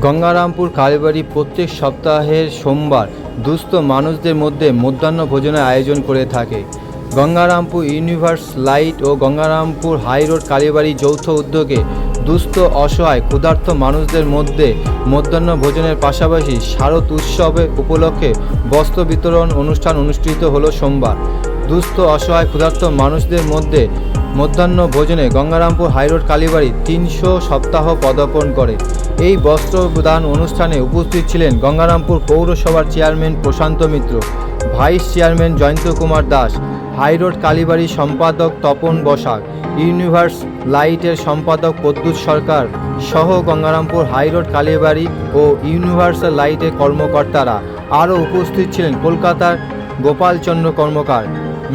গঙ্গারামপুর কালীবাড়ি প্রত্যেক সপ্তাহের সোমবার দুস্থ মানুষদের মধ্যে মধ্যাহ্ন ভোজনের আয়োজন করে থাকে। গঙ্গারামপুর ইউনিভার্স লাইট ও গঙ্গারামপুর হাইরোড কালীবাড়ি যৌথ উদ্যোগে দুস্থ অসহায় ক্ষুধার্ত মানুষদের মধ্যে মধ্যাহ্ন ভোজনের পাশাপাশি শারদ উৎসবের উপলক্ষে বস্ত্র বিতরণ অনুষ্ঠান অনুষ্ঠিত হলো সোমবার। দুস্থ অসহায় ক্ষুধার্ত মানুষদের মধ্যে মধ্যাহ্ন ভোজনে গঙ্গারামপুর হাইরোড কালীবাড়ি 300 সপ্তাহ পদার্পণ করে। এই বস্ত্রদান অনুষ্ঠানে উপস্থিত ছিলেন গঙ্গারামপুর পৌরসভার chairman Prashanta Mitra, vice chairman Jayanta Kumar Das, high road Kalibari সম্পাদক তপন বসাক, ইউনিভার্স লাইটের সম্পাদক প্রদ্যুৎ সরকার সহ গঙ্গারামপুর হাইরোড কালীবাড়ি ও ইউনিভার্সাল লাইটের কর্মকর্তারা। আরও উপস্থিত ছিলেন কলকাতার Gopalchandra Karmakar,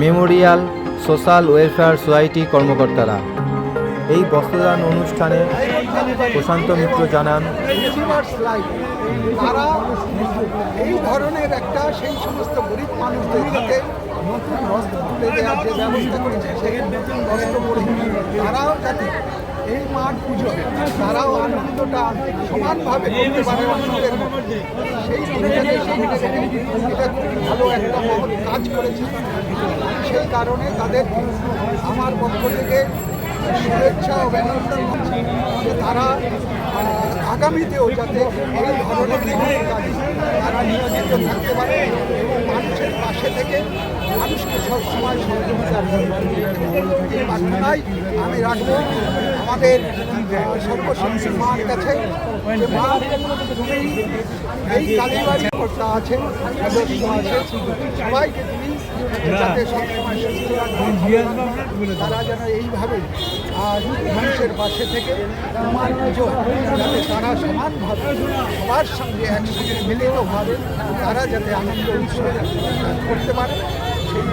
memorial social welfare society কর্মকর্তারা। এই বস্ত্রদান অনুষ্ঠানে প্রশান্ত মিত্র জানান, তারা এই ধরনের একটা সেই সমস্ত গরিব মানুষদের হাতে নতুন বস্ত্র তুলে দেওয়ার যে ব্যবস্থা করেছে, সেই নতুন বস্ত্র পরে তারাও যাতে এই মাঠ পুজো তারাও আনন্দটা সমানভাবে করতে পারে অন্যদের মধ্যে, সেই দিনটাকে এটা খুব ভালো একটা মহৎ কাজ করেছে। সেই কারণে তাদের আমার পক্ষ থেকে শুভেচ্ছা অভিনন্দন যে তারা আগামীতেও যাতে এই ধরনের কাজে তারা নিয়োজিত থাকতে পারে এবং মানুষের পাশে থেকে মানুষকে সবসময় সহযোগিতা এই প্রার্থনাই আমি রাখবো আমাদের সর্বশক্তি মার কাছে, যে মা তুমি এই কালীবাড়ি কর্তা আছে, সদস্য আছে, সবাইকে তুমি যাতে সবসময় সুস্থ রাখবেন, তারা যেন এইভাবে মানুষের পাশে থেকে আমার পুজো যাতে তারা সমানভাবে সবার সঙ্গে একসঙ্গে মিলিতভাবে তারা যাতে আনন্দ উৎসব করতে পারে সেই